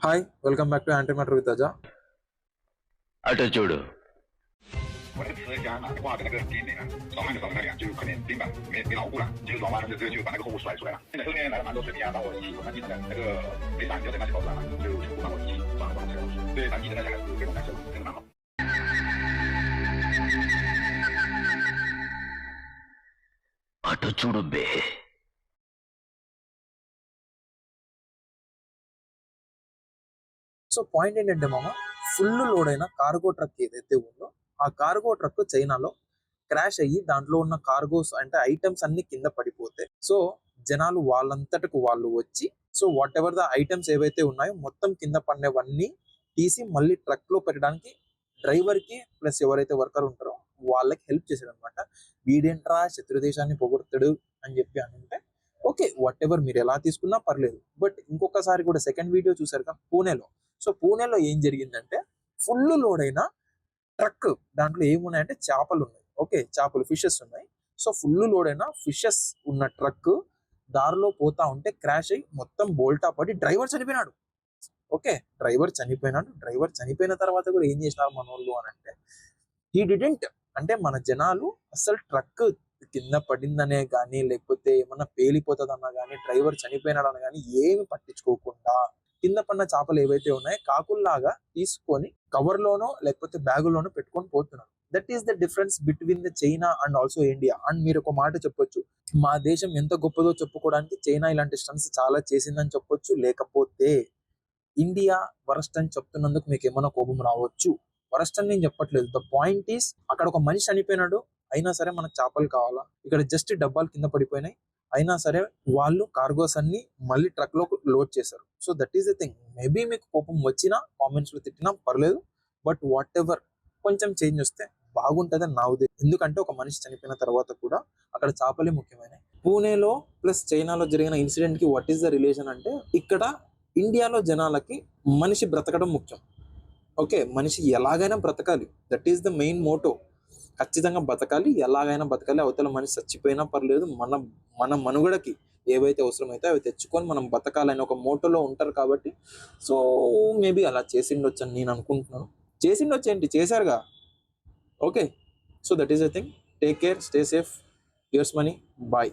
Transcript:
Hi welcome back to anti matter with Aja. అటు చూడు. 我那个瓷家拿挂的那个钉那个转换就转换那个，就可能钉板没牢固了，就是转弯就直接就把那个货物甩出来了。现在后面来了蛮多水泥啊，帮我一起我们地上的那个被散掉的那些保障就全部帮我一起转换这个东西。对当地的大家还是非常感谢，真的蛮好。అటు చూడు బే. సో పాయింట్ ఏంటంటే మామ, ఫుల్ లోడ్ అయిన కార్గో ట్రక్ ఏదైతే ఉందో ఆ కార్గో ట్రక్ చైనాలో క్రాష్ అయ్యి దాంట్లో ఉన్న కార్గోస్ అంటే ఐటమ్స్ అన్ని కింద పడిపోతే సో జనాలు వాళ్ళంతటకు వాళ్ళు వచ్చి so what ever the items ఏవైతే ఉన్నాయో మొత్తం కింద పడినవన్నీ తీసి మళ్ళీ ట్రక్ లో పెట్టడానికి డ్రైవర్ కి ప్లస్ ఎవరైతే వర్కర్ ఉంటారో వాళ్ళకి హెల్ప్ చేశాడు అనమాట. వీడేంట్రా శత్రు దేశాన్ని పొగుడుతాడు అని చెప్పి అంటే ఓకే వాట్ ఎవర్ మీరు ఎలా తీసుకున్నా పర్లేదు. బట్ ఇంకొకసారి కూడా సెకండ్ వీడియో చూసారు కదా పూణేలో. సో పూణేలో ఏం జరిగిందంటే ఫుల్ లోడ్ అయిన ట్రక్, దాంట్లో ఏమున్నాయంటే చేపలు ఉన్నాయి. ఓకే చేపలు ఫిషెస్ ఉన్నాయి. సో ఫుల్ లోడ్ అయిన ఫిషెస్ ఉన్న ట్రక్ దారిలో పోతా ఉంటే క్రాష్ అయ్యి మొత్తం బోల్టా పడి డ్రైవర్ చనిపోయినాడు. ఓకే డ్రైవర్ చనిపోయినాడు. డ్రైవర్ చనిపోయిన తర్వాత కూడా ఏం చేసినారు మన వాళ్ళు అని అంటే హీ డిడెంట్ అంటే మన జనాలు అసలు ట్రక్ కింద పడిందనే కానీ లేకపోతే ఏమన్నా పేలిపోతుందన్నా కానీ డ్రైవర్ చనిపోయినాడని కానీ ఏమి పట్టించుకోకుండా కింద పడిన చేపలు ఏవైతే ఉన్నాయో కాకుల్లాగా తీసుకొని కవర్ లోనో లేకపోతే బ్యాగులోనో పెట్టుకొని పోతున్నారు. That is the difference between the China and also India. And మీరు ఒక మాట చెప్పొచ్చు, మా దేశం ఎంత గొప్పదో చెప్పుకోవడానికి చైనా ఇలాంటి స్టంట్స్ చాలా చేసిందని చెప్పొచ్చు, లేకపోతే ఇండియా వరస్ట్ అని చెప్తున్నందుకు మీకు ఏమైనా కోపం రావచ్చు. వరస్ట్ అని నేను చెప్పట్లేదు. ద పాయింట్ ఈస్ అక్కడ ఒక మనిషి చనిపోయినాడు, అయినా సరే మనకు చేపలు కావాలా. ఇక్కడ జస్ట్ డబ్బాలు కింద పడిపోయినాయి, అయినా సరే వాళ్ళు కార్గోస్ అన్ని మళ్ళీ ట్రక్ లో లోడ్ చేశారు. So that is the thing. Maybe మీకు కోపం వచ్చినా కామెంట్స్ లో తిట్టినా పర్లేదు, బట్ వాట్ ఎవర్ కొంచెం చేంజ్ వస్తే బాగుంటుందని నా ఉద్దేశం. ఎందుకంటే ఒక మనిషి చనిపోయిన తర్వాత కూడా అక్కడ చేపలే ముఖ్యమైన. పూణేలో ప్లస్ చైనాలో జరిగిన ఇన్సిడెంట్ కి వాట్ ఈస్ ద రిలేషన్ అంటే ఇక్కడ ఇండియాలో జనాలకి మనిషి బ్రతకడం ముఖ్యం. ఓకే మనిషి ఎలాగైనా బ్రతకాలి, that is the main motto. ఖచ్చితంగా బతకాలి, ఎలాగైనా బతకాలి. అవతల మనిషి చచ్చిపోయినా పర్లేదు, మన మనుగడకి ఏవైతే అవసరమైతే అవి తెచ్చుకొని మనం బతకాలని ఒక మోటోలో ఉంటారు కాబట్టి సో మేబీ అలా చేసిండొచ్చు అని నేను అనుకుంటున్నాను. చేసిండొచ్చు ఏంటి, చేశారుగా. Okay so that is the thing. Take care, stay safe, yours Mani, bye.